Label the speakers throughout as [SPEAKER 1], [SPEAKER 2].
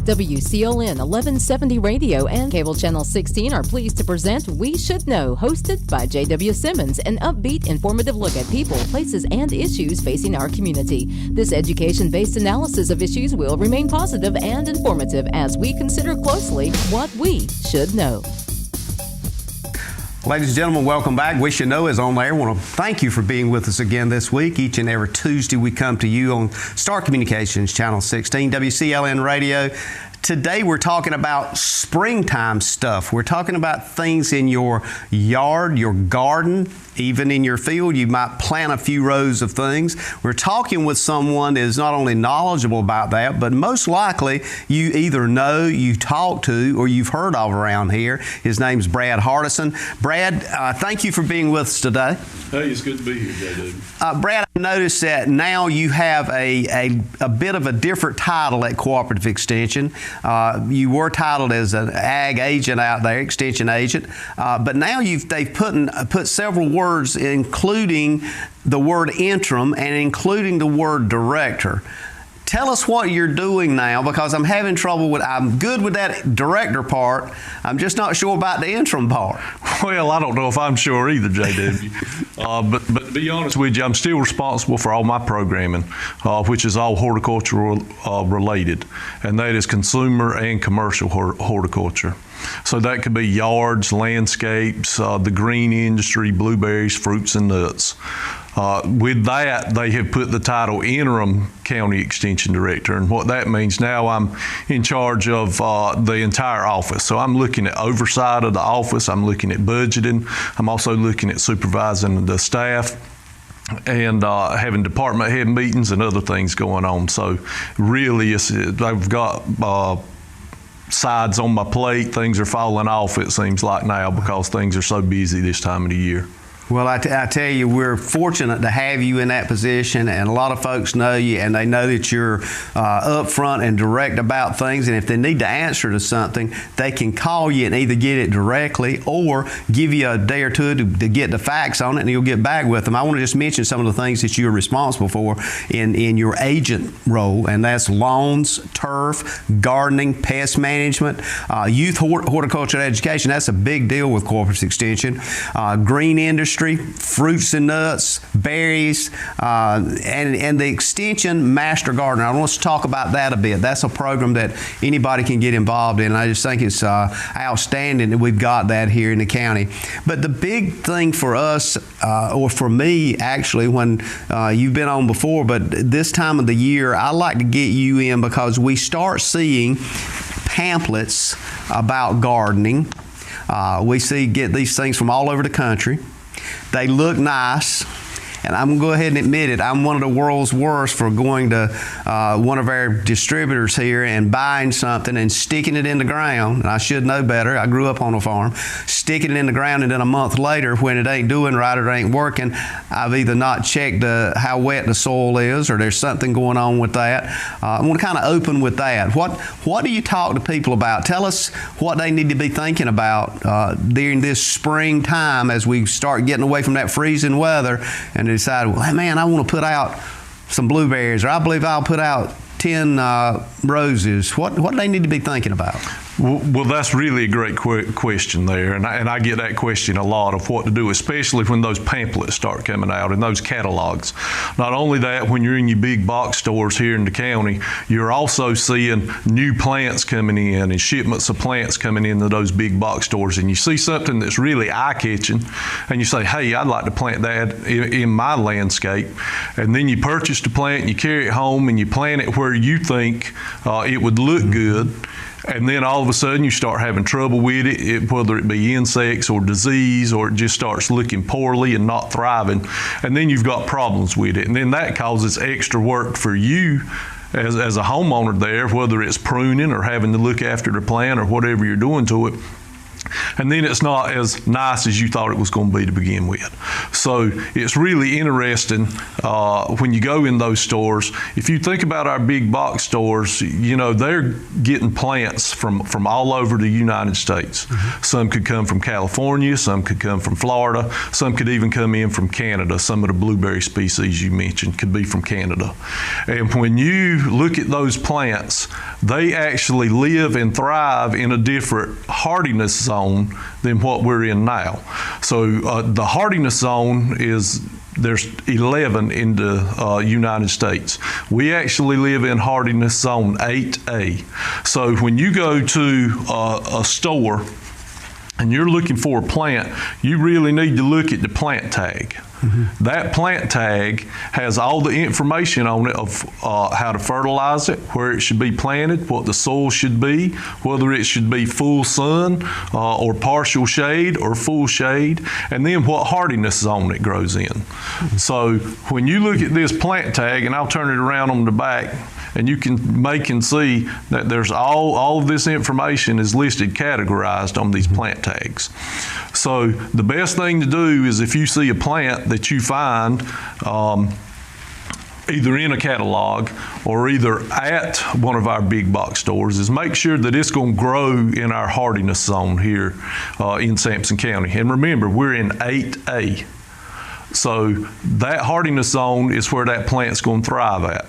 [SPEAKER 1] WCLN 1170 Radio and Cable Channel 16 are pleased to present We Should Know, hosted by JW Simmons, an upbeat, informative look at people, places, and issues facing our community. This education-based analysis of issues will remain positive and informative as we consider closely what we should know.
[SPEAKER 2] Ladies and gentlemen, welcome back. We Should Know is on there. I want to thank you for being with us again this week. Each and every Tuesday we come to you on Star Communications, Channel 16, WCLN Radio. Today we're talking about springtime stuff. We're talking about things in your yard, your garden, even in your field. You might plant a few rows of things. We're talking with someone that is not only knowledgeable about that, but most likely you either know, you talk to, or you've heard of around here. His name's Brad Hardison. Brad, thank you for being with us today.
[SPEAKER 3] Hey, it's good to be here, JW.
[SPEAKER 2] Brad, I noticed that now you have a bit of a different title at Cooperative Extension. You were titled as an ag agent out there, extension agent, but now they've put several words, including the word interim and including the word director. Tell us what you're doing now, because I'm having trouble with, I'm good with that director part. I'm just not sure about the interim part.
[SPEAKER 3] Well, I don't know if I'm sure either, JW. But to be honest with you, I'm still responsible for all my programming, which is all horticultural related, and that is consumer and commercial horticulture. So that could be yards, landscapes, the green industry, blueberries, fruits, and nuts. With that, they have put the title Interim County Extension Director, and what that means now, I'm in charge of the entire office. So I'm looking at oversight of the office, I'm looking at budgeting, I'm also looking at supervising the staff, and having department head meetings and other things going on. So really, I've got sides on my plate. Things are falling off, it seems like now, because things are so busy this time of the year.
[SPEAKER 2] Well, I tell you, we're fortunate to have you in that position, and a lot of folks know you, and they know that you're upfront and direct about things, and if they need to answer to something, they can call you and either get it directly or give you a day or two to get the facts on it, and you'll get back with them. I want to just mention some of the things that you're responsible for in your agent role, and that's lawns, turf, gardening, pest management, youth horticulture education. That's a big deal with Cooperative Extension. Green industry, fruits and nuts, berries, and the Extension Master Gardener. I want us to talk about that a bit. That's a program that anybody can get involved in. I just think it's outstanding that we've got that here in the county. But the big thing for us, or for me actually, when you've been on before, but this time of the year, I like to get you in because we start seeing pamphlets about gardening. We get these things from all over the country. They look nice, and I'm going to go ahead and admit it. I'm one of the world's worst for going to one of our distributors here and buying something and sticking it in the ground. And I should know better. I grew up on a farm. Sticking it in the ground, and then a month later, when it ain't doing right or it ain't working, I've either not checked how wet the soil is, or there's something going on with that. I want to kind of open with that. What do you talk to people about? Tell us what they need to be thinking about during this springtime as we start getting away from that freezing weather and decide, well, man, I want to put out some blueberries, or I believe I'll put out 10 roses. What do they need to be thinking about?
[SPEAKER 3] Well, that's really a great question there, and I get that question a lot of what to do, especially when those pamphlets start coming out and those catalogs. Not only that, when you're in your big box stores here in the county, you're also seeing new plants coming in and shipments of plants coming into those big box stores, and you see something that's really eye-catching, and you say, hey, I'd like to plant that in my landscape, and then you purchase the plant, and you carry it home, and you plant it where you think it would look good. And then all of a sudden you start having trouble with it, whether it be insects or disease, or it just starts looking poorly and not thriving. And then you've got problems with it. And then that causes extra work for you as a homeowner there, whether it's pruning or having to look after the plant or whatever you're doing to it. And then it's not as nice as you thought it was going to be to begin with. So it's really interesting when you go in those stores. If you think about our big box stores, you know, they're getting plants from all over the United States. Mm-hmm. Some could come from California, some could come from Florida, some could even come in from Canada. Some of the blueberry species you mentioned could be from Canada. And when you look at those plants, they actually live and thrive in a different hardiness zone than what we're in now. So the hardiness zone there's 11 in the United States. We actually live in hardiness zone 8A. So when you go to a store and you're looking for a plant, you really need to look at the plant tag. Mm-hmm. That plant tag has all the information on it of how to fertilize it, where it should be planted, what the soil should be, whether it should be full sun or partial shade or full shade, and then what hardiness zone it grows in. Mm-hmm. So when you look at this plant tag, and I'll turn it around on the back, and you can make and see that there's all of this information is listed, categorized on these plant tags. So the best thing to do is if you see a plant that you find either in a catalog or either at one of our big box stores, is make sure that it's going to grow in our hardiness zone here in Sampson County. And remember, we're in 8A. So that hardiness zone is where that plant's going to thrive at.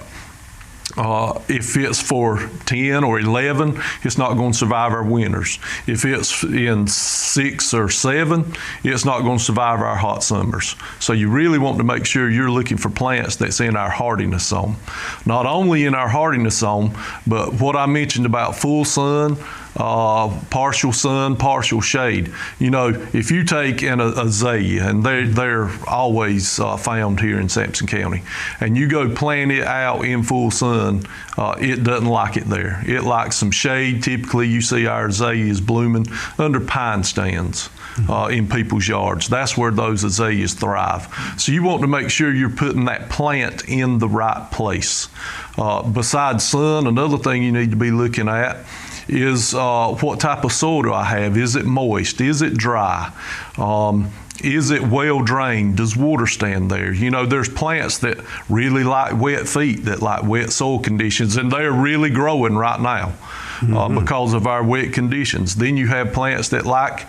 [SPEAKER 3] If it's for 10 or 11, it's not going to survive our winters. If it's in 6 or 7, it's not going to survive our hot summers. So you really want to make sure you're looking for plants that's in our hardiness zone. Not only in our hardiness zone, but what I mentioned about full sun, partial sun, partial shade. You know, if you take an azalea, and they're always found here in Sampson County, and you go plant it out in full sun, it doesn't like it there. It likes some shade. Typically, you see our azaleas blooming under pine stands in people's yards. That's where those azaleas thrive. So you want to make sure you're putting that plant in the right place. Besides sun, another thing you need to be looking at is what type of soil do I have? Is it moist? Is it dry? Is it well drained? Does water stand there? You know, there's plants that really like wet feet, that like wet soil conditions, and they're really growing right now because of our wet conditions. Then you have plants that like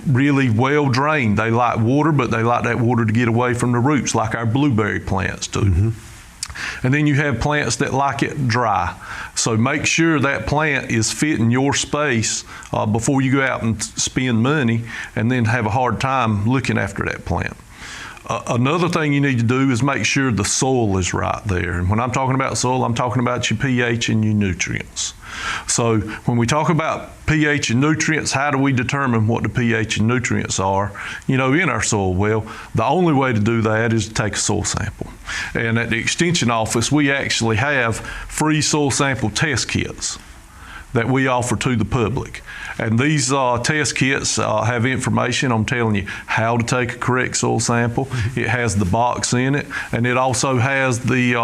[SPEAKER 3] really well drained. They like water, but they like that water to get away from the roots, like our blueberry plants do. Mm-hmm. And then you have plants that like it dry. So make sure that plant is fitting your space before you go out and spend money and then have a hard time looking after that plant. Another thing you need to do is make sure the soil is right there. And when I'm talking about soil, I'm talking about your pH and your nutrients. So when we talk about pH and nutrients, how do we determine what the pH and nutrients are, you know, in our soil? Well, the only way to do that is to take a soil sample. And at the Extension office, we actually have free soil sample test kits that we offer to the public. And these test kits have information on telling you how to take a correct soil sample. It has the box in it, and it also has the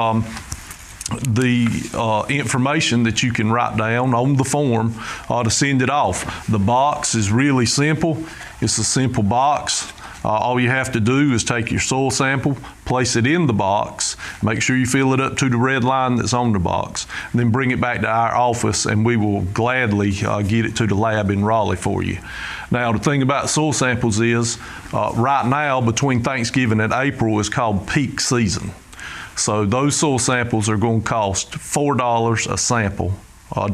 [SPEAKER 3] information that you can write down on the form to send it off. The box is really simple. It's a simple box. All you have to do is take your soil sample, place it in the box, make sure you fill it up to the red line that's on the box, and then bring it back to our office, and we will gladly get it to the lab in Raleigh for you. Now, the thing about soil samples is, right now, between Thanksgiving and April is called peak season. So those soil samples are going to cost $4 a sample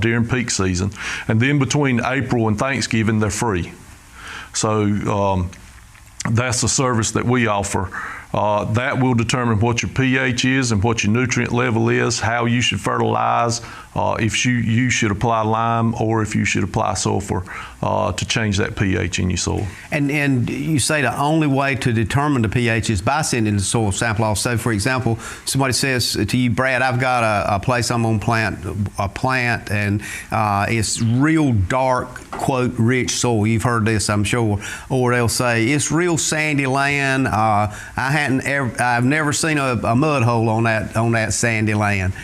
[SPEAKER 3] during peak season, and then between April and Thanksgiving, they're free. So that's a service that we offer. That will determine what your pH is and what your nutrient level is, how you should fertilize, if you should apply lime, or if you should apply sulfur to change that pH in your soil. And
[SPEAKER 2] you say the only way to determine the pH is by sending the soil sample off. So, for example, somebody says to you, Brad, I've got a place I'm going to plant a plant, and it's real dark, quote, rich soil. You've heard this, I'm sure. Or they'll say, it's real sandy land. I've never seen a mud hole on that sandy land.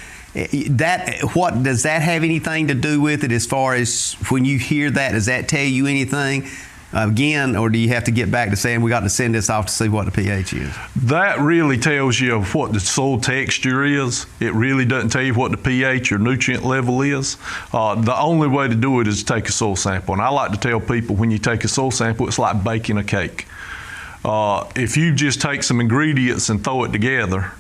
[SPEAKER 2] What does that have anything to do with it? As far as when you hear that, does that tell you anything again, or do you have to get back to saying we got to send this off to see what the pH is?
[SPEAKER 3] That really tells you what the soil texture is. It really doesn't tell you what the pH or nutrient level is. The only way to do it is to take a soil sample. And I like to tell people, when you take a soil sample, it's like baking a cake. If you just take some ingredients and throw it together,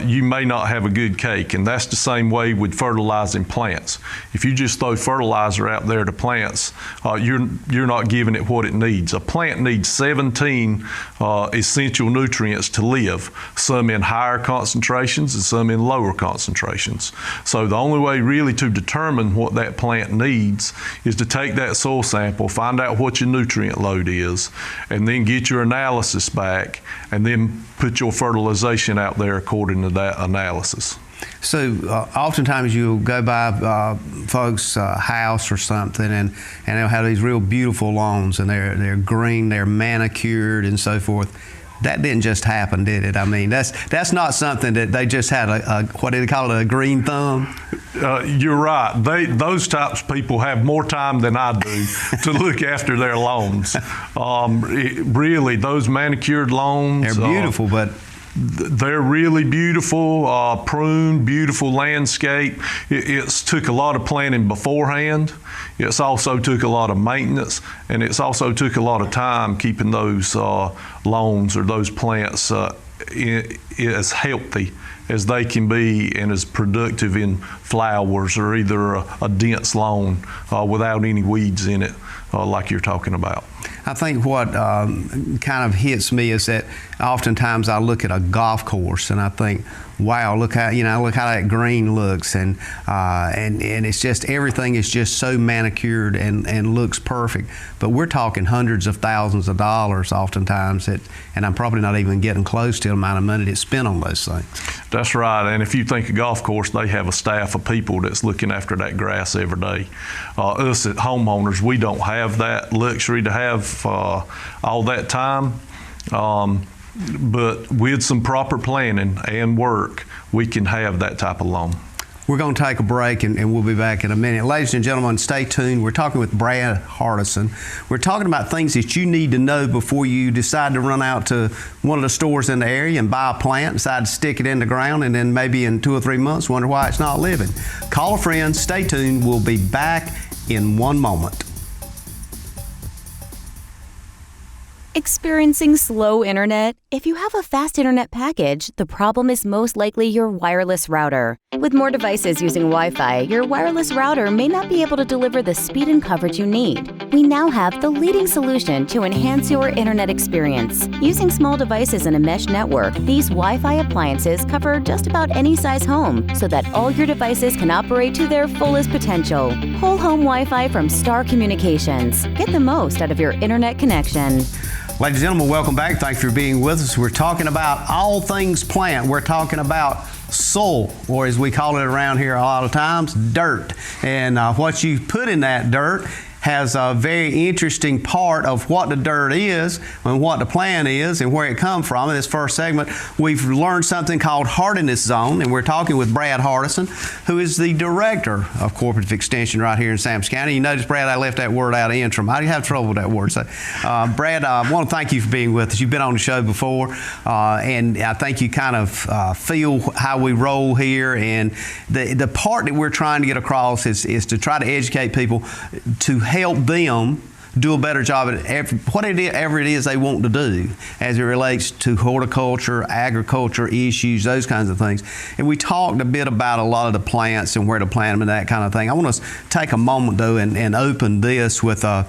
[SPEAKER 3] you may not have a good cake. And that's the same way with fertilizing plants. If you just throw fertilizer out there to plants, you're not giving it what it needs. A plant needs 17 essential nutrients to live, some in higher concentrations and some in lower concentrations. So the only way really to determine what that plant needs is to take that soil sample, find out what your nutrient load is, and then get your analysis back, and then put your fertilization out there according to that analysis.
[SPEAKER 2] So oftentimes you'll go by folks' house or something, and they'll have these real beautiful lawns, and they're green, they're manicured, and so forth. That didn't just happen, did it? I mean, that's not something that they just had a what do they call it, a green thumb?
[SPEAKER 3] You're right. Those types of people have more time than I do to look after their lawns. Really, those manicured lawns.
[SPEAKER 2] They're beautiful, but
[SPEAKER 3] they're really beautiful, pruned, beautiful landscape. It's took a lot of planting beforehand. It's also took a lot of maintenance, and it's also took a lot of time keeping those lawns or those plants as healthy as they can be and as productive in flowers, or either a dense lawn without any weeds in it, like you're talking about.
[SPEAKER 2] I think what kind of hits me is that oftentimes I look at a golf course and I think, wow, look how that green looks, and it's just, everything is just so manicured and looks perfect. But we're talking hundreds of thousands of dollars oftentimes, and I'm probably not even getting close to the amount of money that's spent on those things.
[SPEAKER 3] That's right. And if you think a golf course, they have a staff of people that's looking after that grass every day. Us at homeowners, we don't have that luxury to have all that time. But with some proper planning and work, we can have that type of lawn.
[SPEAKER 2] We're going to take a break, and we'll be back in a minute. Ladies and gentlemen, stay tuned. We're talking with Brad Hardison. We're talking about things that you need to know before you decide to run out to one of the stores in the area and buy a plant, decide to stick it in the ground, and then maybe in 2 or 3 months wonder why it's not living. Call a friend. Stay tuned. We'll be back in one moment.
[SPEAKER 4] Experiencing slow internet? If you have a fast internet package, the problem is most likely your wireless router. With more devices using Wi-Fi, your wireless router may not be able to deliver the speed and coverage you need. We now have the leading solution to enhance your internet experience. Using small devices in a mesh network, these Wi-Fi appliances cover just about any size home so that all your devices can operate to their fullest potential. Whole home Wi-Fi from Star Communications. Get the most out of your internet connection.
[SPEAKER 2] Ladies and gentlemen, welcome back. Thank you for being with us. We're talking about all things plant. We're talking about soil, or as we call it around here a lot of times, dirt. And what you put in that dirt has a very interesting part of what the dirt is and what the plant is and where it comes from. In this first segment, we've learned something called hardiness zone, and we're talking with Brad Hardison, who is the director of Cooperative Extension right here in Sampson County. You notice, Brad, I left that word out of interim. I have trouble with that word. So, Brad, I want to thank you for being with us. You've been on the show before, and I think you kind of feel how we roll here. And the part that we're trying to get across is to try to educate people to help them do a better job at whatever it is they want to do as it relates to horticulture, agriculture issues, those kinds of things. And we talked a bit about a lot of the plants and where to plant them and that kind of thing. I want to take a moment, though, and open this with an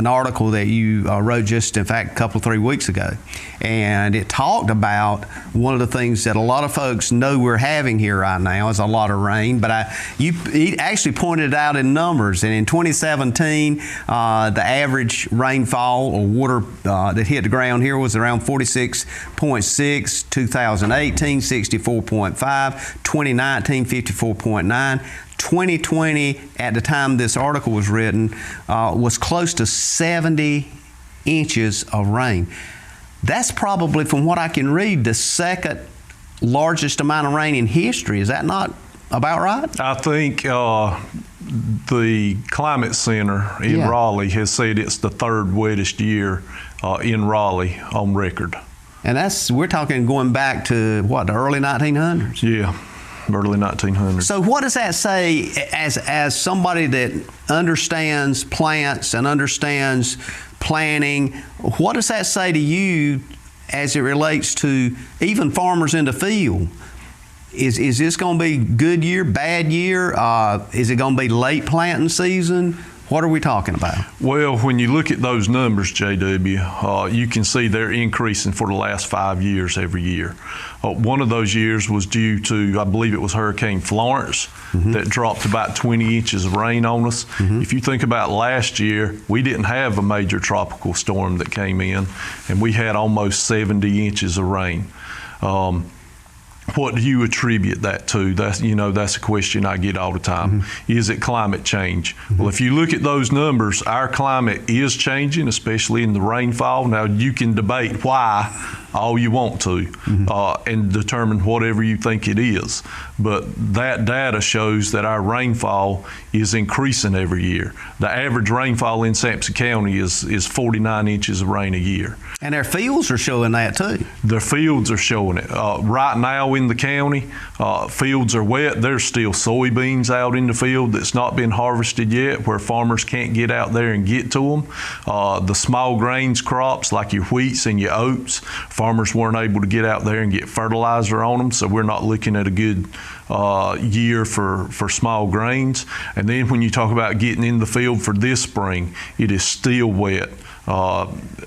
[SPEAKER 2] article that you wrote just, in fact, a couple, 3 weeks ago. And it talked about one of the things that a lot of folks know we're having here right now is a lot of rain, but you actually pointed it out in numbers. And in 2017, the average rainfall or water that hit the ground here was around 46.6, 2018, 64.5, 2019, 54.9. 2020, at the time this article was written, was close to 70 inches of rain. That's probably, from what I can read, the second largest amount of rain in history. Is that not about right?
[SPEAKER 3] I think the Climate Center in Raleigh has said it's the third wettest year in Raleigh on record.
[SPEAKER 2] And we're talking going back to, what, the early 1900s?
[SPEAKER 3] Yeah. Early 1900s.
[SPEAKER 2] So what does that say as somebody that understands plants and understands planning? What does that say to you as it relates to even farmers in the field? Is this going to be good year, bad year? Is it going to be late planting season? What are we talking about?
[SPEAKER 3] Well, when you look at those numbers, JW, you can see they're increasing for the last 5 years every year. One of those years was due to, I believe it was Hurricane Florence, that dropped about 20 inches of rain on us. If you think about last year, we didn't have a major tropical storm that came in, and we had almost 70 inches of rain. What do you attribute that to? That's a question I get all the time. Is it climate change? Well, if you look at those numbers, our climate is changing, especially in the rainfall. Now, you can debate why all you want to and determine whatever you think it is. But that data shows that our rainfall is increasing every year. The average rainfall in Sampson County is 49 inches of rain a year.
[SPEAKER 2] And their fields are showing that too.
[SPEAKER 3] Their fields are showing it. Right now in the county, fields are wet. There's still soybeans out in the field that's not been harvested yet, where farmers can't get out there and get to them. The small grains crops like your wheats and your oats, farmers weren't able to get out there and get fertilizer on them, so we're not looking at a good year for small grains. And then when you talk about getting in the field for this spring, it is still wet.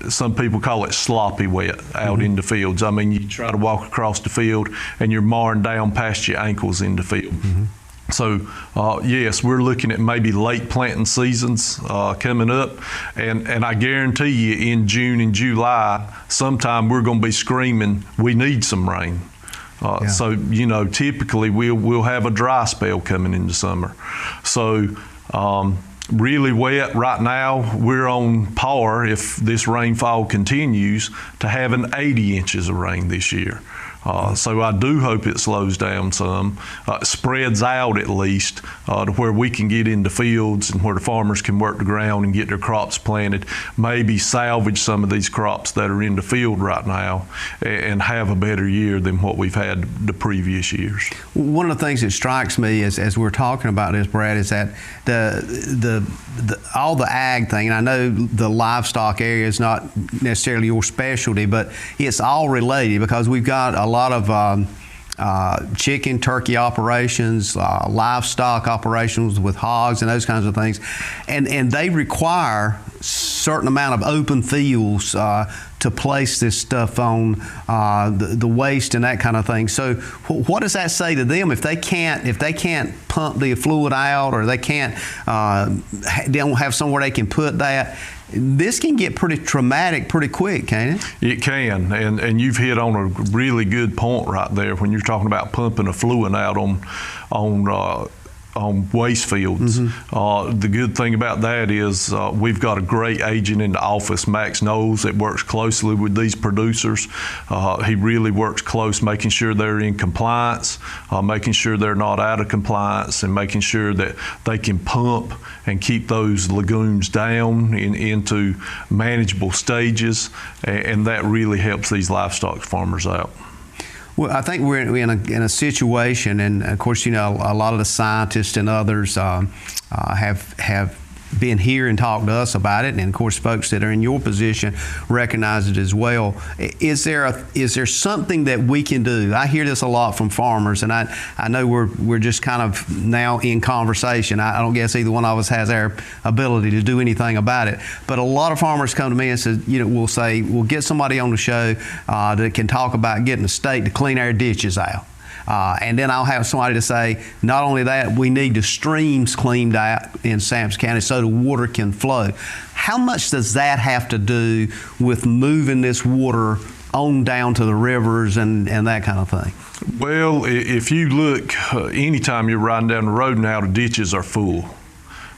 [SPEAKER 3] Some people call it sloppy wet out in the fields. I mean, you try to walk across the field and you're marring down past your ankles in the field. So, yes, we're looking at maybe late planting seasons coming up, and I guarantee you in June and July, sometime we're going to be screaming, we need some rain. So, typically we'll have a dry spell coming in the summer. So, really wet right now, we're on par, if this rainfall continues, to having 80 inches of rain this year. So I do hope it slows down some, spreads out at least to where we can get into fields and where the farmers can work the ground and get their crops planted, maybe salvage some of these crops that are in the field right now and have a better year than what we've had the previous years. One
[SPEAKER 2] of the things that strikes me as we're talking about this, Brad, is that all the ag thing, and I know the livestock area is not necessarily your specialty, but it's all related because we've got a lot of chicken, turkey operations, livestock operations with hogs and those kinds of things, and they require a certain amount of open fields to place this stuff on, the waste and that kind of thing. So what does that say to them if they can't pump the fluid out, or they don't have somewhere they can put that? This can get pretty traumatic pretty quick, can't it? It can, and you've hit on a really good point right there when you're talking about pumping a fluid out on waste fields. The good thing about that is we've got a great agent in the office, Max Knowles, that works closely with these producers. He really works close, making sure they're in compliance, making sure they're not out of compliance, and making sure that they can pump and keep those lagoons down into manageable stages, and that really helps these livestock farmers out. Well, I think we're in a situation, and of course, a lot of the scientists and others have been here and talked to us about it, and of course, folks that are in your position recognize it as well. Is there something that we can do? I hear this a lot from farmers, and I know we're just kind of now in conversation. I don't guess either one of us has our ability to do anything about it, but a lot of farmers come to me and say, we'll get somebody on the show that can talk about getting the state to clean our ditches out. And then I'll have somebody to say, not only that, we need the streams cleaned out in Sampson County so the water can flow. How much does that have to do with moving this water on down to the rivers and that kind of thing? Well, if you look, anytime you're riding down the road now, the ditches are full.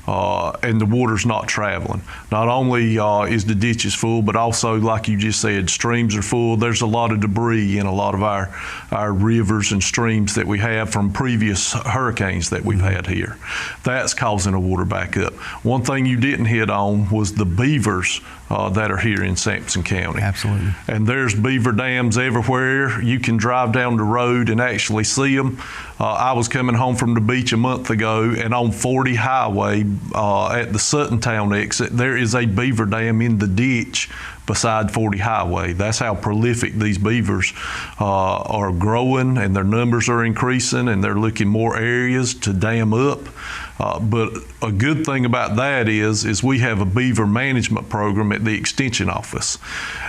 [SPEAKER 2] And the water's not traveling. Not only is the ditches full, but also, like you just said, streams are full. There's a lot of debris in a lot of our rivers and streams that we have from previous hurricanes that we've had here. That's causing the water back up. One thing you didn't hit on was the beavers that are here in Sampson County. Absolutely. And there's beaver dams everywhere. You can drive down the road and actually see them. I was coming home from the beach a month ago, and on 40 Highway at the Sutton Town exit, there is a beaver dam in the ditch
[SPEAKER 3] beside 40 Highway. That's how prolific these beavers are growing, and their numbers are increasing, and they're looking more areas to dam up. But a good thing about that is we have a beaver management program at the Extension office.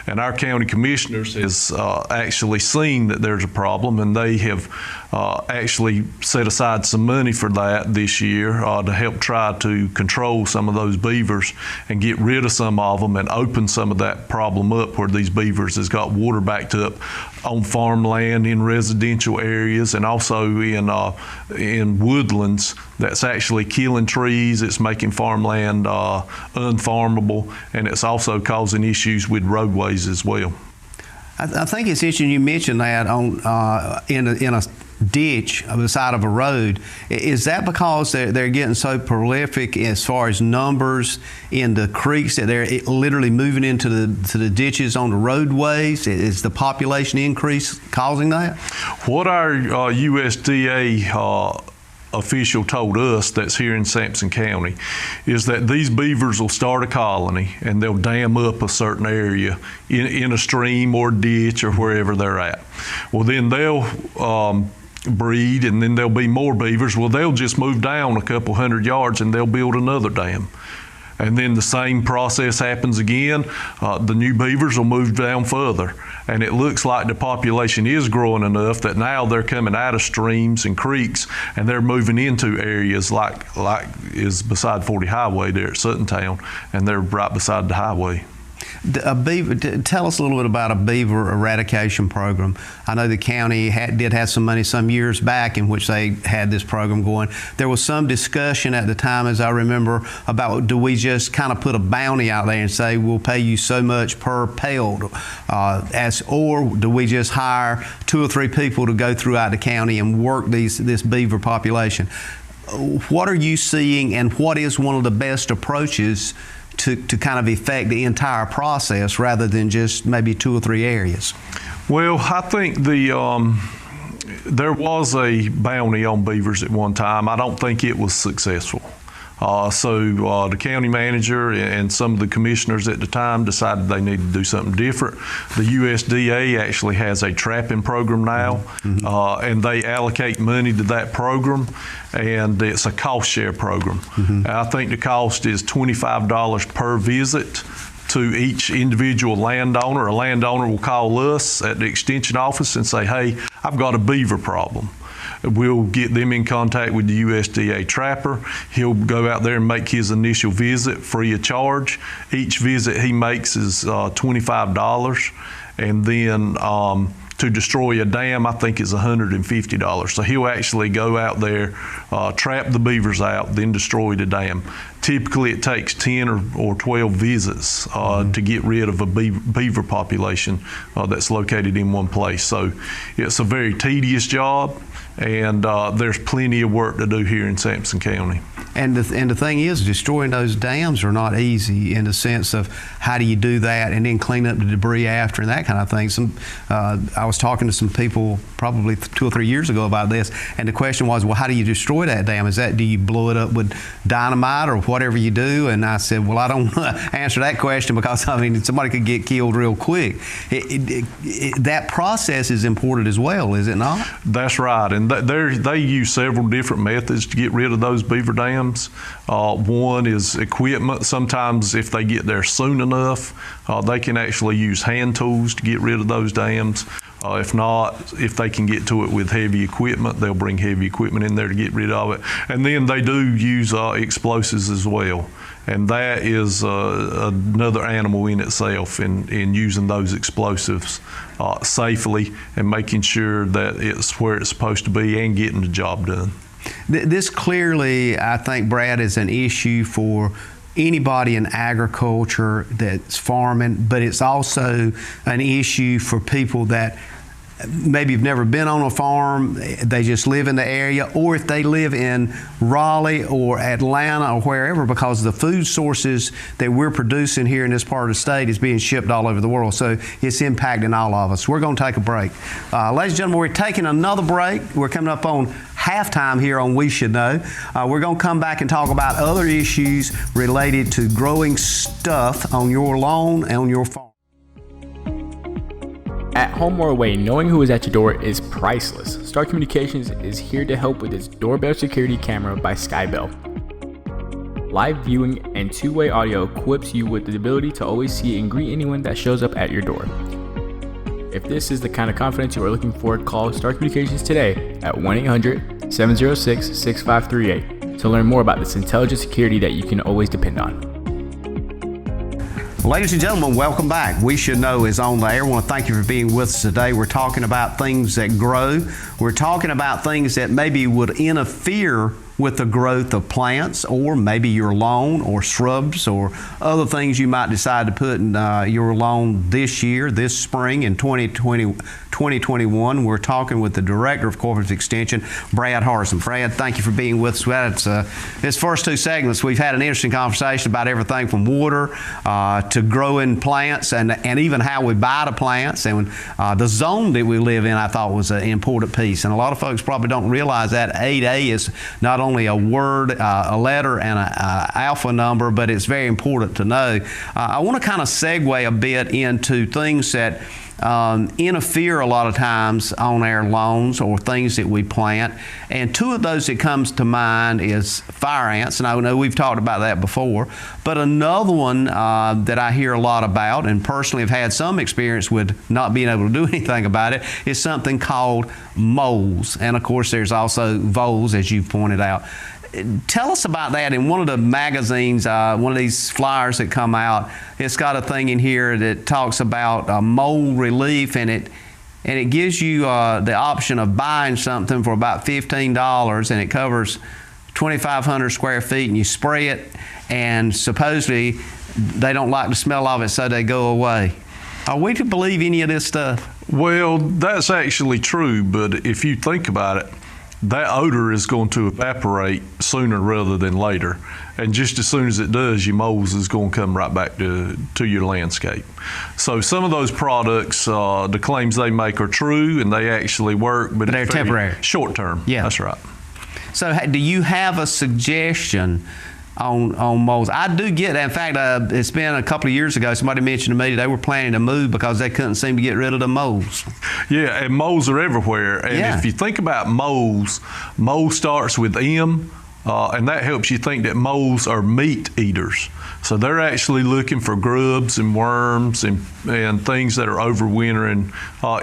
[SPEAKER 3] And our county commissioners has actually seen that there's a problem, and they have actually set aside some money for that this year to help try to control some of those beavers and get rid of some of them and open some of that problem up where these beavers has got water backed up on farmland, in residential areas, and also in woodlands that's actually killing trees. It's making farmland unfarmable, and it's also causing issues with roadways as well.
[SPEAKER 2] I think it's interesting you mentioned that on in a ditch on the side of a road. Is that because they're getting so prolific as far as numbers in the creeks that they're literally moving into the ditches on the roadways? Is the population increase causing that?
[SPEAKER 3] What our USDA official told us that's here in Sampson County is that these beavers will start a colony and they'll dam up a certain area in a stream or ditch or wherever they're at. Well, then they'll breed, and then there'll be more beavers. Well, they'll just move down a couple 100 yards and they'll build another dam. And then the same process happens again. The new beavers will move down further. And it looks like the population is growing enough that now they're coming out of streams and creeks, and they're moving into areas like is beside 40 Highway there at Sutton Town, and they're right beside the highway.
[SPEAKER 2] Tell us a little bit about a beaver eradication program. I know the county did have some money some years back in which they had this program going. There was some discussion at the time, as I remember, about do we just kind of put a bounty out there and say we'll pay you so much per pelt, or do we just hire 2 or 3 people to go throughout the county and work this beaver population? What are you seeing, and what is one of the best approaches to kind of affect the entire process rather than just maybe 2 or 3 areas?
[SPEAKER 3] Well, I think there was a bounty on beavers at one time. I don't think it was successful. So the county manager and some of the commissioners at the time decided they needed to do something different. The USDA actually has a trapping program now, and they allocate money to that program, and it's a cost share program. I think the cost is $25 per visit to each individual landowner. A landowner will call us at the Extension office and say, hey, I've got a beaver problem. We'll get them in contact with the USDA trapper. He'll go out there and make his initial visit free of charge. Each visit he makes is $25, and then to destroy a dam, I think is $150. So he'll actually go out there, trap the beavers out, then destroy the dam. Typically it takes 10 or 12 visits to get rid of a beaver population that's located in one place. So it's a very tedious job, and there's plenty of work to do here in Sampson County.
[SPEAKER 2] And the thing is, destroying those dams are not easy in the sense of how do you do that and then clean up the debris after and that kind of thing. I was talking to some people probably 2 or 3 years ago about this, and the question was, well, how do you destroy that dam? Do you blow it up with dynamite or whatever you do? And I said, well, I don't answer that question because, I mean, somebody could get killed real quick. That process is important as well, is it not?
[SPEAKER 3] That's right, and they use several different methods to get rid of those beaver dams. One is equipment. Sometimes if they get there soon enough, they can actually use hand tools to get rid of those dams. If not, if they can get to it with heavy equipment, they'll bring heavy equipment in there to get rid of it. And then they do use explosives as well. And that is another animal in itself in using those explosives safely and making sure that it's where it's supposed to be and getting the job done.
[SPEAKER 2] This clearly, I think, Brad, is an issue for anybody in agriculture that's farming, but it's also an issue for people that maybe have never been on a farm, they just live in the area, or if they live in Raleigh or Atlanta or wherever, because the food sources that we're producing here in this part of the state is being shipped all over the world. So it's impacting all of us. We're going to take a break. Ladies and gentlemen, we're taking another break. We're coming up on halftime here on We Should Know. We're going to come back and talk about other issues related to growing stuff on your lawn and on your farm.
[SPEAKER 5] At home or away, knowing who is at your door is priceless. Star Communications is here to help with its doorbell security camera by Skybell. Live viewing and two-way audio equips you with the ability to always see and greet anyone that shows up at your door. If this is the kind of confidence you are looking for, call Star Communications today at 1-800-706-6538 to learn more about this intelligent security that you can always depend on.
[SPEAKER 2] Ladies and gentlemen, welcome back. We Should Know is on the air. I want to thank you for being with us today. We're talking about things that grow. We're talking about things that maybe would interfere with the growth of plants, or maybe your lawn or shrubs or other things you might decide to put in your lawn this year, this spring in 2021. We're talking with the Director of Cooperative Extension, Brad Hardison. Brad, thank you for being with us. This first two segments, we've had an interesting conversation about everything from water to growing plants and even how we buy the plants. And the zone that we live in, I thought, was an important piece. And a lot of folks probably don't realize that 8A is not only a word, a letter, and an alpha number, but it's very important to know. I want to kind of segue a bit into things that interfere a lot of times on our lawns or things that we plant. And two of those that comes to mind is fire ants, and I know we've talked about that before, but another one that I hear a lot about, and personally have had some experience with not being able to do anything about it, is something called moles. And of course there's also voles, as you've pointed out. Tell us about that. In one of the magazines, one of these flyers that come out, it's got a thing in here that talks about mole relief, and it gives you the option of buying something for about $15, and it covers 2,500 square feet, and you spray it, and supposedly they don't like the smell of it, so they go away. Are we to believe any of this stuff?
[SPEAKER 3] Well, that's actually true, but if you think about it, that odor is going to evaporate sooner rather than later. And just as soon as it does, your moles is going to come right back to your landscape. So some of those products, the claims they make are true and they actually work, but
[SPEAKER 2] they're temporary.
[SPEAKER 3] Short term.
[SPEAKER 2] Yeah.
[SPEAKER 3] That's right.
[SPEAKER 2] So do you have a suggestion on moles? I do get that. In fact, it's been a couple of years ago, somebody mentioned to me they were planning to move because they couldn't seem to get rid of the moles.
[SPEAKER 3] Yeah, and moles are everywhere. And if you think about moles, mole starts with M, and that helps you think that moles are meat eaters. So they're actually looking for grubs and worms and things that are overwintering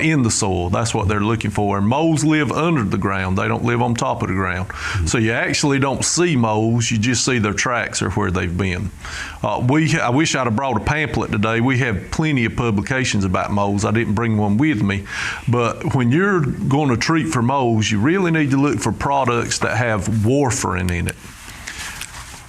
[SPEAKER 3] in the soil. That's what they're looking for. And moles live under the ground. They don't live on top of the ground. Mm-hmm. So you actually don't see moles. You just see their tracks or where they've been. I wish I'd have brought a pamphlet today. We have plenty of publications about moles. I didn't bring one with me. But when you're going to treat for moles, you really need to look for products that have warfarin in it.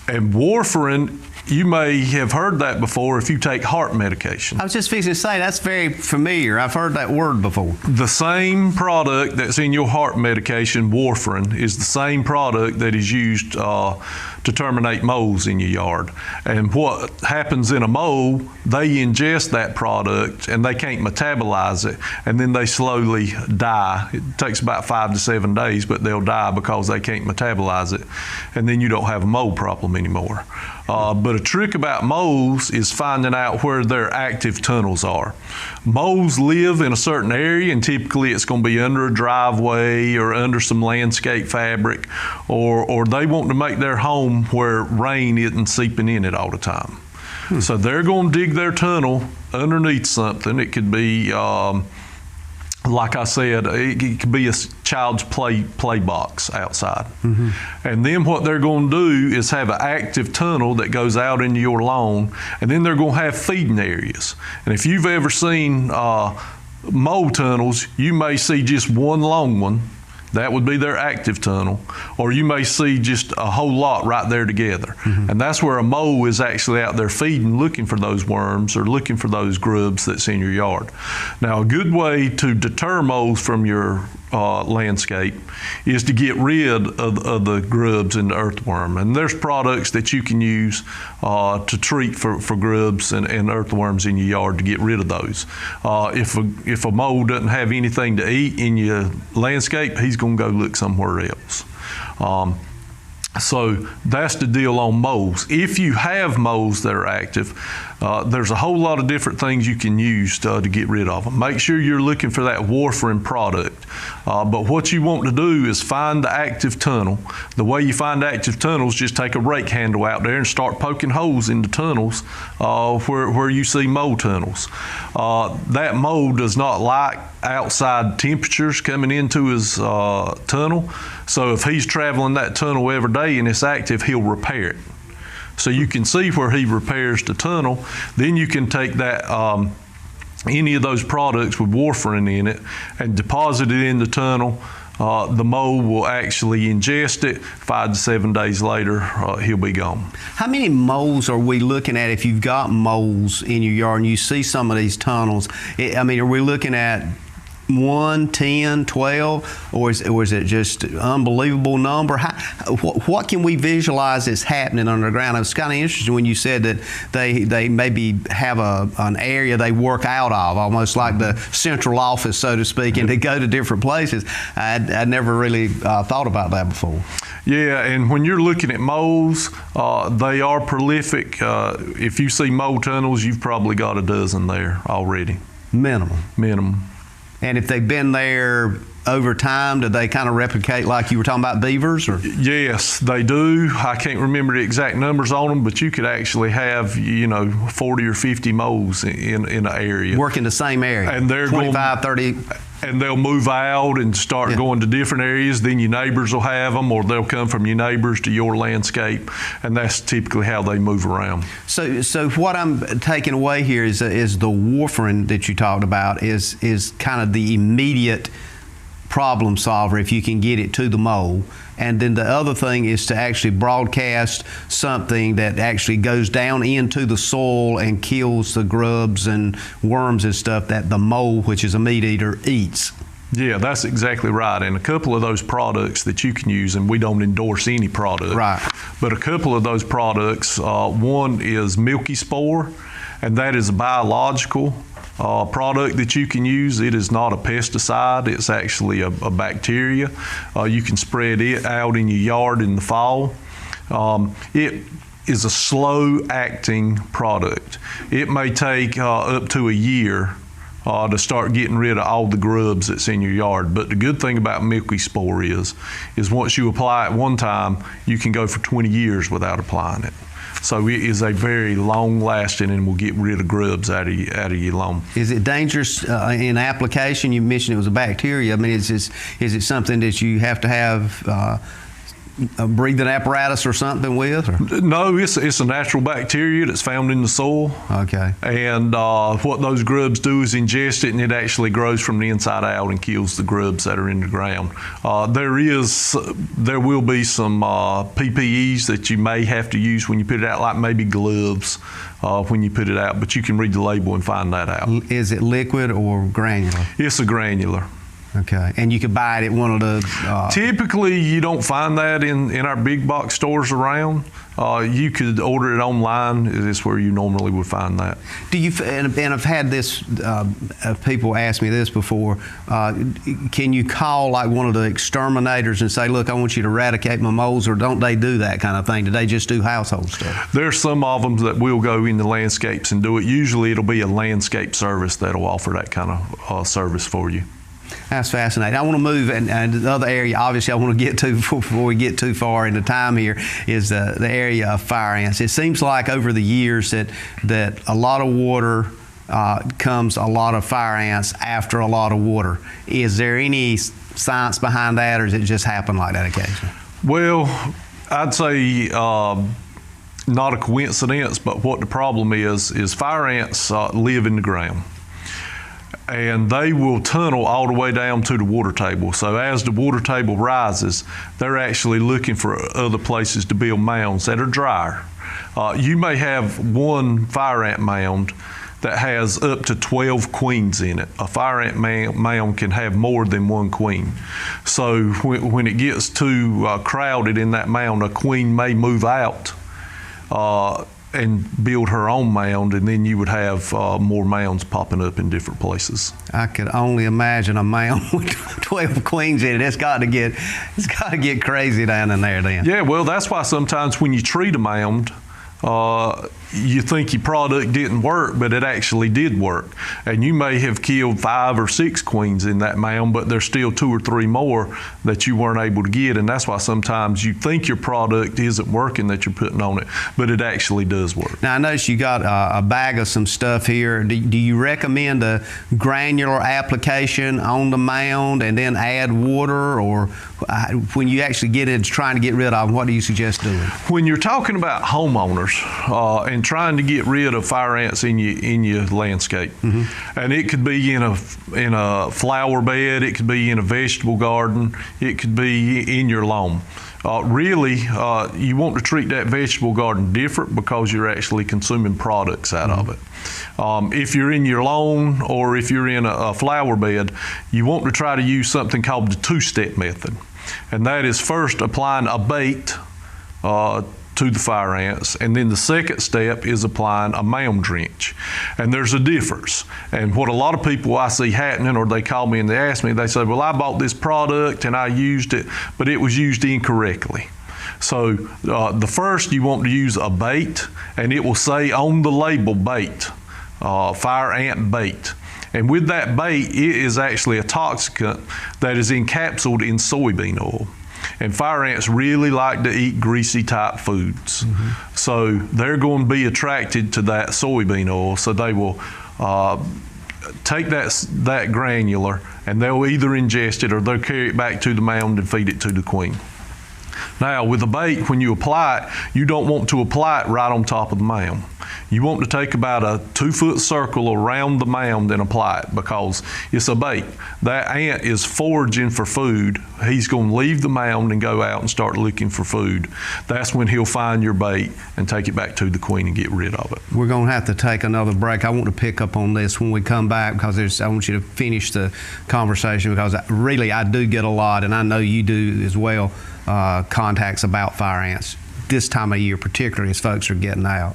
[SPEAKER 3] And warfarin, you may have heard that before if you take heart medication.
[SPEAKER 2] I was just fixing to say, that's very familiar. I've heard that word before. The
[SPEAKER 3] same product that's in your heart medication, warfarin, is the same product that is used to terminate moles in your yard. And what happens in a mole, they ingest that product and they can't metabolize it, and then they slowly die. It takes about 5 to 7 days, but they'll die because they can't metabolize it, and then you don't have a mole problem anymore. But a trick about moles is finding out where their active tunnels are. Moles live in a certain area, and typically it's going to be under a driveway or under some landscape fabric, or they want to make their home where rain isn't seeping in it all the time. So they're going to dig their tunnel underneath something. It could be, like I said, it could be a child's play box outside. Mm-hmm. And then what they're going to do is have an active tunnel that goes out into your lawn, and then they're going to have feeding areas. And if you've ever seen mole tunnels, you may see just one long one. That would be their active tunnel. Or you may see just a whole lot right there together. Mm-hmm. And that's where a mole is actually out there feeding, looking for those worms or looking for those grubs that's in your yard. Now, a good way to deter moles from your landscape is to get rid of the grubs and the earthworm. And there's products that you can use to treat for grubs and earthworms in your yard to get rid of those. If a mole doesn't have anything to eat in your landscape, he's going to go look somewhere else. So that's the deal on moles. If you have moles that are active, there's a whole lot of different things you can use to get rid of them. Make sure you're looking for that warfarin product. But what you want to do is find the active tunnel. The way you find active tunnels, just take a rake handle out there and start poking holes in the tunnels where you see mole tunnels. That mole does not like outside temperatures coming into his tunnel. So if he's traveling that tunnel every day and it's active, he'll repair it. So you can see where he repairs the tunnel. Then you can take that any of those products with warfarin in it and deposit it in the tunnel. The mole will actually ingest it. 5 to 7 days later, he'll be gone.
[SPEAKER 2] How many moles are we looking at if you've got moles in your yard and you see some of these tunnels? Are we looking at 1, 10, 12, or is it just an unbelievable number? What can we visualize that's happening underground? It's kind of interesting when you said that they maybe have an area they work out of, almost like the central office, so to speak, and they go to different places. I'd never really thought about that before.
[SPEAKER 3] Yeah, and when you're looking at moles, they are prolific. If you see mole tunnels, you've probably got a dozen there already. Minimum.
[SPEAKER 2] And if they've been there over time, do they kind of replicate like you were talking about beavers? Or?
[SPEAKER 3] Yes, they do. I can't remember the exact numbers on them, but you could actually have, 40 or 50 moles in an area.
[SPEAKER 2] Working the same area,
[SPEAKER 3] and they're
[SPEAKER 2] 25, 30.
[SPEAKER 3] And they'll move out and start going to different areas. Then your neighbors will have them, or they'll come from your neighbors to your landscape, and that's typically how they move around.
[SPEAKER 2] So what I'm taking away here is the warfarin that you talked about is kind of the immediate problem solver if you can get it to the mole. And then the other thing is to actually broadcast something that actually goes down into the soil and kills the grubs and worms and stuff that the mole, which is a meat eater, eats.
[SPEAKER 3] Yeah, that's exactly right. And a couple of those products that you can use, and we don't endorse any product,
[SPEAKER 2] right,
[SPEAKER 3] but a couple of those products, one is Milky Spore, and that is a biological product that you can use. It is not a pesticide. It's actually a bacteria. You can spread it out in your yard in the fall. It is a slow-acting product. It may take up to a year to start getting rid of all the grubs that's in your yard. But the good thing about Milky Spore is once you apply it one time, you can go for 20 years without applying it. So it is a very long-lasting and will get rid of grubs out of your lawn.
[SPEAKER 2] Is it dangerous in application? You mentioned it was a bacteria. I mean, is it something that you have to have a breathing apparatus or something with? Or?
[SPEAKER 3] No, it's a natural bacteria that's found in the soil.
[SPEAKER 2] Okay.
[SPEAKER 3] And what those grubs do is ingest it, and it actually grows from the inside out and kills the grubs that are in the ground. There will be some PPEs that you may have to use when you put it out, like maybe gloves when you put it out, but you can read the label and find that out.
[SPEAKER 2] Is it liquid or granular?
[SPEAKER 3] It's a granular.
[SPEAKER 2] Okay, and you could buy it at one of the...
[SPEAKER 3] Typically, you don't find that in our big box stores around. You could order it online. It's where you normally would find that.
[SPEAKER 2] Do you, and I've had this, people ask me this before, can you call like one of the exterminators and say, look, I want you to eradicate my moles, or don't they do that kind of thing? Do they just do household stuff?
[SPEAKER 3] There's some of them that will go into landscapes and do it. Usually it'll be a landscape service that'll offer that kind of service for you.
[SPEAKER 2] That's fascinating. I want to move, and the other area, obviously, I want to get to before we get too far into time here, is the area of fire ants. It seems like over the years that a lot of water comes a lot of fire ants after a lot of water. Is there any science behind that, or does it just happen like that occasionally?
[SPEAKER 3] Well, I'd say not a coincidence, but what the problem is fire ants live in the ground. And they will tunnel all the way down to the water table. So as the water table rises, they're actually looking for other places to build mounds that are drier. You may have one fire ant mound that has up to 12 queens in it. A fire ant mound can have more than one queen. So when it gets too crowded in that mound, a queen may move out and build her own mound, and then you would have more mounds popping up in different places.
[SPEAKER 2] I could only imagine a mound with 12 queens in it. It's got to get crazy down in there then.
[SPEAKER 3] Yeah, well, that's why sometimes when you treat a mound, you think your product didn't work, but it actually did work. And you may have killed 5 or 6 queens in that mound, but there's still 2 or 3 more that you weren't able to get. And that's why sometimes you think your product isn't working that you're putting on it, but it actually does work.
[SPEAKER 2] Now, I noticed you got a bag of some stuff here. Do you recommend a granular application on the mound and then add water? Or when you actually get into trying to get rid of them, what do you suggest doing?
[SPEAKER 3] When you're talking about homeowners and trying to get rid of fire ants in your landscape, and it could be in a flower bed, it could be in a vegetable garden, it could be in your lawn. Really, you want to treat that vegetable garden different because you're actually consuming products out of it. If you're in your lawn or if you're in a flower bed, you want to try to use something called the 2-step method. And that is first applying a bait to the fire ants, and then the second step is applying a mound drench. And there's a difference. And what a lot of people I see happening, or they call me and they ask me, they say, well, I bought this product and I used it, but it was used incorrectly. So the first, you want to use a bait, and it will say on the label bait, fire ant bait. And with that bait, it is actually a toxicant that is encapsulated in soybean oil. And fire ants really like to eat greasy type foods. So they're going to be attracted to that soybean oil. So they will take that granular, and they'll either ingest it or they'll carry it back to the mound and feed it to the queen. Now, with a bait, when you apply it, you don't want to apply it right on top of the mound. You want to take about a 2-foot circle around the mound and apply it, because it's a bait. That ant is foraging for food. He's going to leave the mound and go out and start looking for food. That's when he'll find your bait and take it back to the queen and get rid of it.
[SPEAKER 2] We're going to have to take another break. I want to pick up on this when we come back, because I want you to finish the conversation, because I do get a lot, and I know you do as well, contacts about fire ants this time of year, particularly as folks are getting out.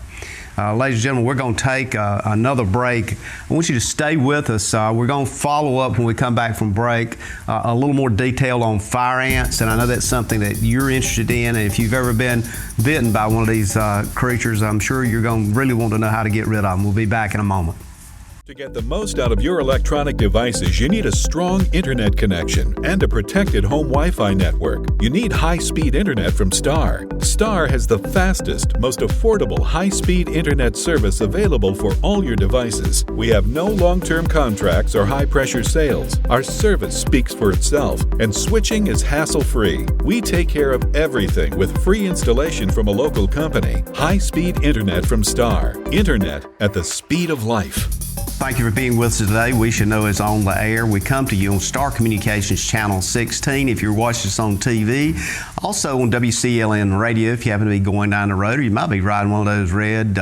[SPEAKER 2] Ladies and gentlemen, we're going to take another break. I want you to stay with us. We're going to follow up when we come back from break, a little more detail on fire ants, and I know that's something that you're interested in, and if you've ever been bitten by one of these creatures, I'm sure you're going to really want to know how to get rid of them. We'll be back in a moment.
[SPEAKER 6] To get the most out of your electronic devices, you need a strong internet connection and a protected home Wi-Fi network. You need high-speed internet from Star. Star has the fastest, most affordable high-speed internet service available for all your devices. We have no long-term contracts or high-pressure sales. Our service speaks for itself, and switching is hassle-free. We take care of everything with free installation from a local company. High-speed internet from Star. Internet at the speed of life.
[SPEAKER 2] Thank you for being with us today. We Should Know is on the air. We come to you on Star Communications Channel 16 if you're watching us on TV. Also on WCLN Radio if you happen to be going down the road, or you might be riding one of those red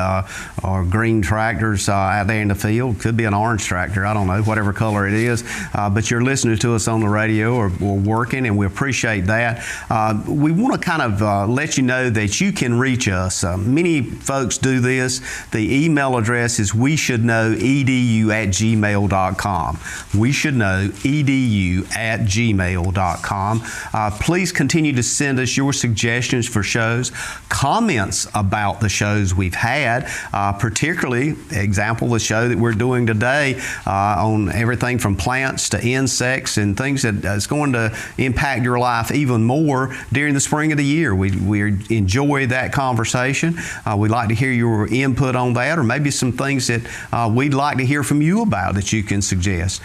[SPEAKER 2] or green tractors out there in the field. Could be an orange tractor, I don't know, whatever color it is. But you're listening to us on the radio or working, and we appreciate that. We want to kind of let you know that you can reach us. Many folks do this. The email address is weshouldknowedu@gmail.com. weshouldknowedu@gmail.com. Please continue to send us your suggestions for shows, comments about the shows we've had, particularly, example, the show that we're doing today on everything from plants to insects and things that's going to impact your life even more during the spring of the year. We enjoy that conversation. We'd like to hear your input on that, or maybe some things that we'd like to hear from you about that you can suggest.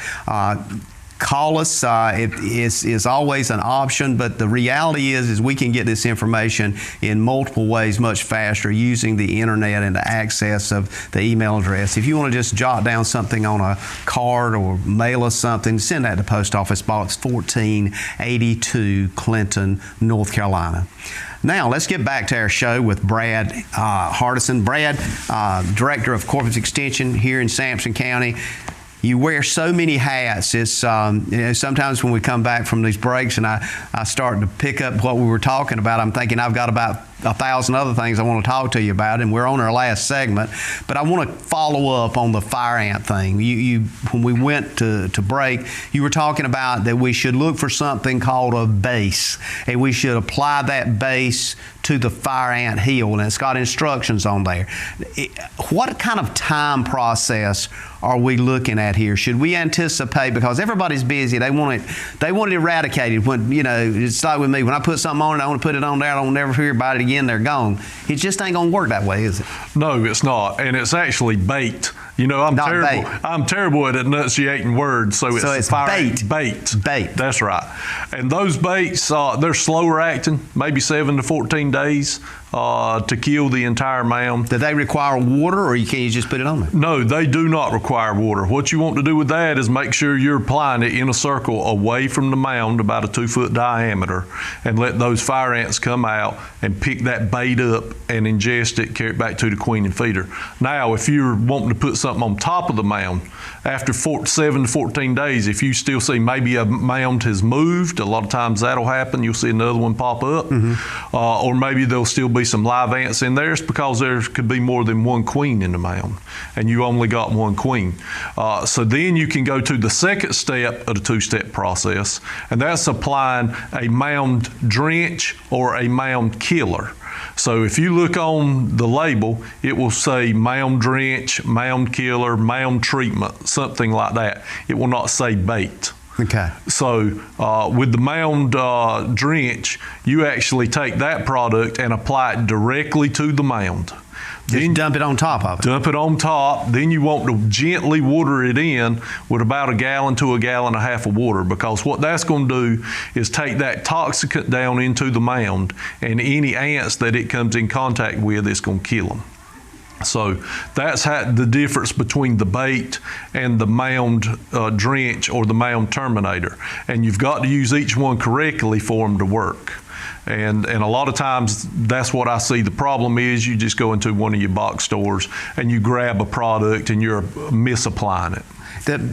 [SPEAKER 2] Call us. It is always an option, but the reality is we can get this information in multiple ways much faster using the internet and the access of the email address. If you want to just jot down something on a card or mail us something, send that to Post Office Box 1482, Clinton, North Carolina. Now, let's get back to our show with Brad Hardison. Brad, Director of Cooperative Extension here in Sampson County. You wear so many hats. It's sometimes when we come back from these breaks and I start to pick up what we were talking about, I'm thinking I've got about 1,000 other things I want to talk to you about, and we're on our last segment. But I want to follow up on the fire ant thing. You when we went to break, you were talking about that we should look for something called a base, and we should apply that base to the fire ant hill, and it's got instructions on there. What kind of time process are we looking at here? Should we anticipate, because everybody's busy, they want it eradicated. When, you know, it's like with me, when I put something on it, I want to put it on there, I don't never hear about it again, they're gone. It just ain't gonna work that way, is it?
[SPEAKER 3] No, it's not, and it's actually bait. You know, I'm terrible at enunciating words, so it's fire bait. Bait. That's right. And those baits, they're slower acting, maybe 7 to 14 days to kill the entire mound.
[SPEAKER 2] Do they require water, or can you just put it on there?
[SPEAKER 3] No, they do not require water. What you want to do with that is make sure you're applying it in a circle away from the mound, about a 2-foot diameter, and let those fire ants come out and pick that bait up and ingest it, carry it back to the queen and feeder. Now, if you're wanting to put something on top of the mound, after 7 to 14 days, if you still see maybe a mound has moved, a lot of times that'll happen. You'll see another one pop up, or maybe there'll still be some live ants in there. It's because there could be more than one queen in the mound, and you only got one queen. So then you can go to the second step of the 2-step process, and that's applying a mound drench or a mound killer. So if you look on the label, it will say mound drench, mound killer, mound treatment, something like that. It will not say bait.
[SPEAKER 2] Okay.
[SPEAKER 3] So with the mound drench, you actually take that product and apply it directly to the mound.
[SPEAKER 2] Then dump it on top of it.
[SPEAKER 3] Dump it on top. Then you want to gently water it in with about 1 gallon to 1.5 gallons of water, because what that's going to do is take that toxicant down into the mound, and any ants that it comes in contact with, it's going to kill them. So that's the difference between the bait and the mound drench or the mound terminator. And you've got to use each one correctly for them to work. And a lot of times that's what I see. The problem is you just go into one of your box stores and you grab a product and you're misapplying it.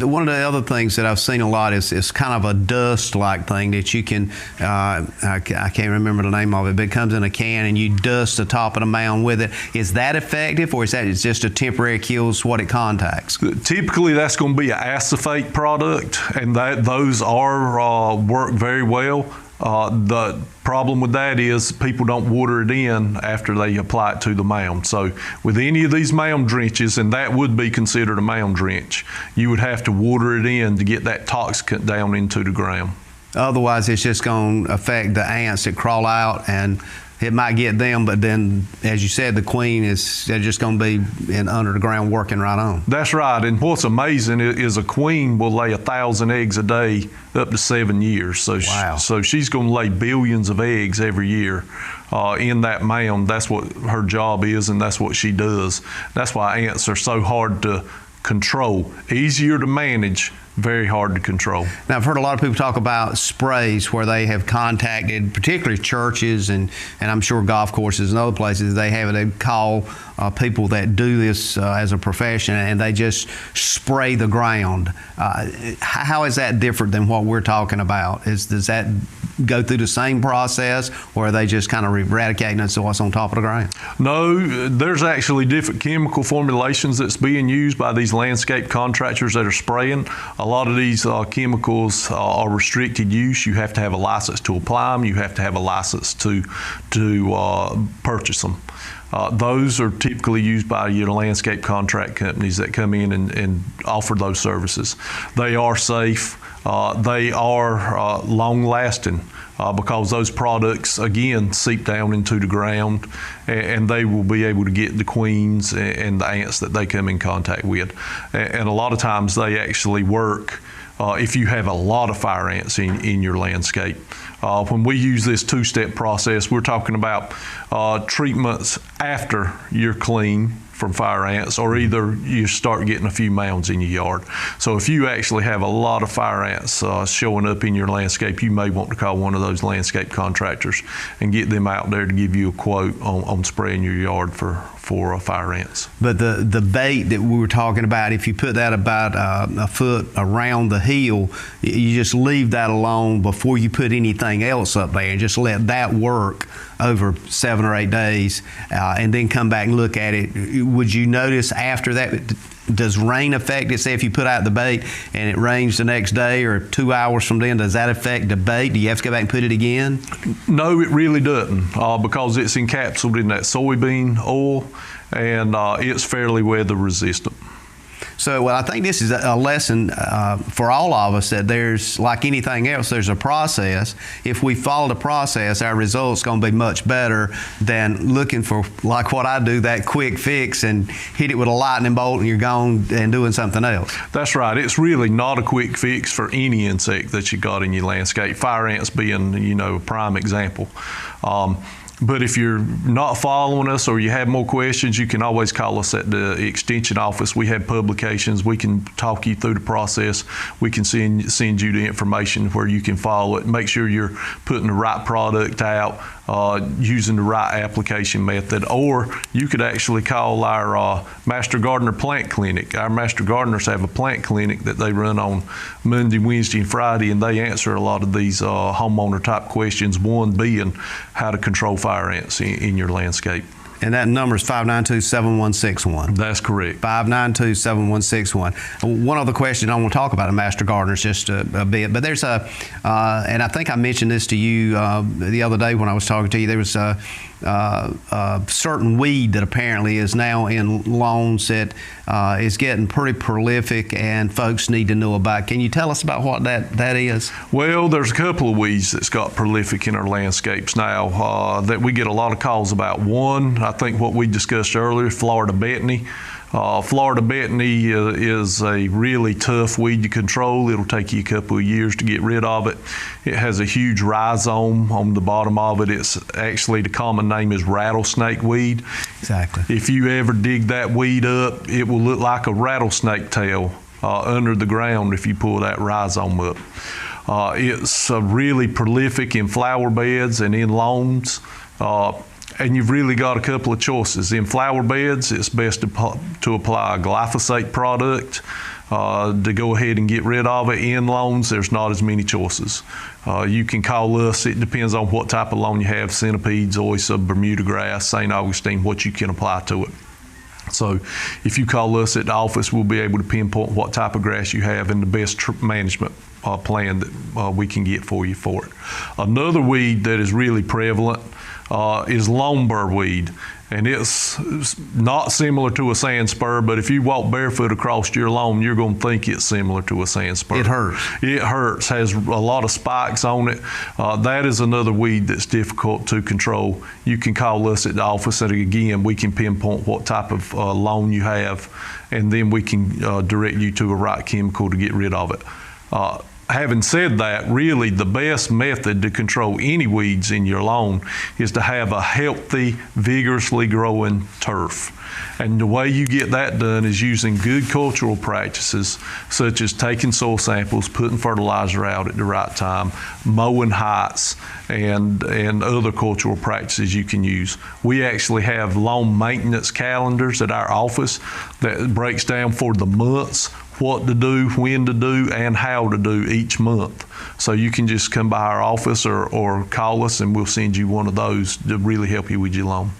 [SPEAKER 2] One of the other things that I've seen a lot is kind of a dust-like thing that you can, I can't remember the name of it, but it comes in a can and you dust the top of the mound with it. Is that effective, or is that just a temporary kills what it contacts?
[SPEAKER 3] Typically that's going to be an acephate product, and those are work very well. The problem with that is people don't water it in after they apply it to the mound. So with any of these mound drenches, and that would be considered a mound drench, you would have to water it in to get that toxicant down into the ground.
[SPEAKER 2] Otherwise, it's just going to affect the ants that crawl out, and it might get them, but then, as you said, the queen they're just going to be under the ground working right on.
[SPEAKER 3] That's right, and what's amazing is a queen will lay 1,000 eggs a day up to 7 years. So
[SPEAKER 2] wow.
[SPEAKER 3] So she's going to lay billions of eggs every year in that mound. That's what her job is, and that's what she does. That's why ants are so hard to control, easier to manage, very hard to control.
[SPEAKER 2] Now, I've heard a lot of people talk about sprays where they have contacted, particularly churches and I'm sure golf courses and other places, they call people that do this as a profession, and they just spray the ground. How is that different than what we're talking about? Does that go through the same process, or are they just kind of eradicating it so what's on top of the ground?
[SPEAKER 3] No, there's actually different chemical formulations that's being used by these landscape contractors that are spraying. A lot of these chemicals are restricted use. You have to have a license to apply them. You have to have a license to purchase them. Those are typically used by your landscape contract companies that come in and offer those services. They are safe. They are long-lasting because those products, again, seep down into the ground, and they will be able to get the queens and the ants that they come in contact with. And a lot of times they actually work if you have a lot of fire ants in your landscape. When we use this 2-step process, we're talking about treatments after you're clean from fire ants, or either you start getting a few mounds in your yard. So if you actually have a lot of fire ants showing up in your landscape, you may want to call one of those landscape contractors and get them out there to give you a quote on spraying your yard for fire ants.
[SPEAKER 2] But the bait that we were talking about, if you put that about a foot around the hill, you just leave that alone before you put anything else up there and just let that work over 7 or 8 days, and then come back and look at it, would you notice after that, does rain affect it? Say if you put out the bait and it rains the next day or 2 hours from then, does that affect the bait? Do you have to go back and put it again?
[SPEAKER 3] No, it really doesn't, because it's encapsulated in that soybean oil, and it's fairly weather resistant.
[SPEAKER 2] So, well, I think this is a lesson for all of us, that there's, like anything else, there's a process. If we follow the process, our results going to be much better than looking for, like what I do, that quick fix and hit it with a lightning bolt and you're gone and doing something else.
[SPEAKER 3] That's right. It's really not a quick fix for any insect that you got in your landscape, fire ants being, a prime example. But if you're not following us or you have more questions, you can always call us at the Extension office. We have publications. We can talk you through the process. We can send you the information where you can follow it. Make sure you're putting the right product out, using the right application method. Or you could actually call our Master Gardener Plant Clinic. Our Master Gardeners have a plant clinic that they run on Monday, Wednesday, and Friday, and they answer a lot of these homeowner type questions, one being how to control fire ants in your landscape.
[SPEAKER 2] And that number is 592-7161.
[SPEAKER 3] That's correct.
[SPEAKER 2] 592-7161. One other question I want to talk about the Master Gardeners just a bit, but there's and I think I mentioned this to you the other day when I was talking to you. There was a certain weed that apparently is now in lawns that is getting pretty prolific, and folks need to know about. Can you tell us about what that is?
[SPEAKER 3] Well, there's a couple of weeds that's got prolific in our landscapes now that we get a lot of calls about. One, I think what we discussed earlier, Florida Betony. Florida Betony is a really tough weed to control. It'll take you a couple of years to get rid of it. It has a huge rhizome on the bottom of it. It's actually, the common name is rattlesnake weed.
[SPEAKER 2] Exactly.
[SPEAKER 3] If you ever dig that weed up, it will look like a rattlesnake tail under the ground if you pull that rhizome up. It's really prolific in flower beds and in lawns. And you've really got a couple of choices. In flower beds, it's best to apply a glyphosate product to go ahead and get rid of it. In lawns, there's not as many choices. You can call us. It depends on what type of lawn you have: centipedes, oyster, Bermuda grass, St. Augustine, what you can apply to it. So if you call us at the office, we'll be able to pinpoint what type of grass you have and the best management plan that we can get for you for it. Another weed that is really prevalent is lawn burr weed, and it's not similar to a sand spur, but if you walk barefoot across your lawn, you're going to think it's similar to a sand spur.
[SPEAKER 2] It hurts.
[SPEAKER 3] It hurts, has a lot of spikes on it. That is another weed that's difficult to control. You can call us at the office, and again, we can pinpoint what type of lawn you have, and then we can direct you to a right chemical to get rid of it. Having said that, really the best method to control any weeds in your lawn is to have a healthy, vigorously growing turf. And the way you get that done is using good cultural practices, such as taking soil samples, putting fertilizer out at the right time, mowing heights, and other cultural practices you can use. We actually have lawn maintenance calendars at our office that breaks down for the months what to do, when to do, and how to do each month. So you can just come by our office or call us, and we'll send you one of those to really help you with your lawn.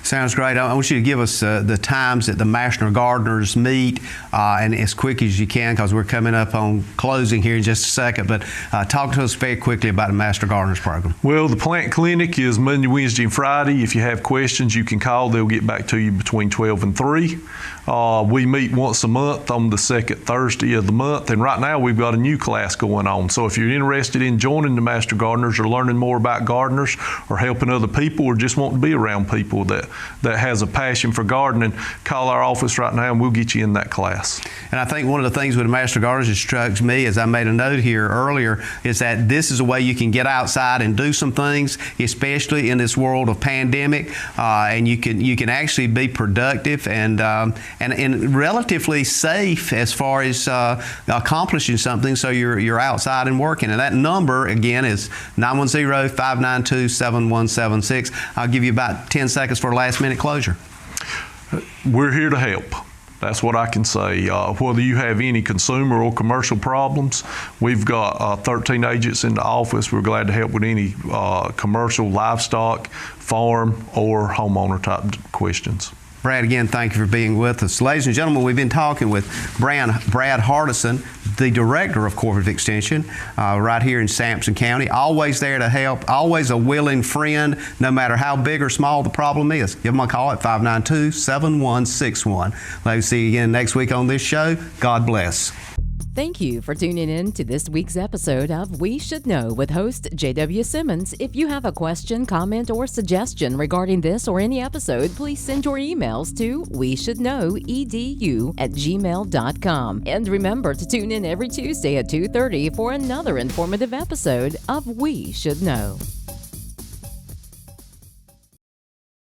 [SPEAKER 2] Sounds great. I want you to give us the times that the Master Gardeners meet, and as quick as you can, because we're coming up on closing here in just a second. But talk to us very quickly about the Master Gardeners program.
[SPEAKER 3] Well, the plant clinic is Monday, Wednesday, and Friday. If you have questions, you can call. They'll get back to you between 12 and 3. We meet once a month on the second Thursday of the month, and right now we've got a new class going on. So if you're interested in joining the Master Gardeners or learning more about gardeners or helping other people or just want to be around people that has a passion for gardening, call our office right now and we'll get you in that class.
[SPEAKER 2] And I think one of the things with the Master Gardeners that strikes me, as I made a note here earlier, is that this is a way you can get outside and do some things, especially in this world of pandemic, and you can actually be productive and relatively safe as far as accomplishing something. So you're outside and working. And that number again is 910-592-7176. I'll give you about 10 seconds for a last minute closure.
[SPEAKER 3] We're here to help. That's what I can say. Whether you have any consumer or commercial problems, we've got 13 agents in the office. We're glad to help with any commercial, livestock, farm, or homeowner type questions.
[SPEAKER 2] Brad, again, thank you for being with us. Ladies and gentlemen, we've been talking with Brad Hardison, the Director of Cooperative Extension, right here in Sampson County. Always there to help, always a willing friend, no matter how big or small the problem is. Give them a call at 592-7161. Let's see you again next week on this show. God bless.
[SPEAKER 1] Thank you for tuning in to this week's episode of We Should Know with host JW Simmons. If you have a question, comment, or suggestion regarding this or any episode, please send your emails to weshouldknowedu@gmail.com. And remember to tune in every Tuesday at 2:30 for another informative episode of We Should Know.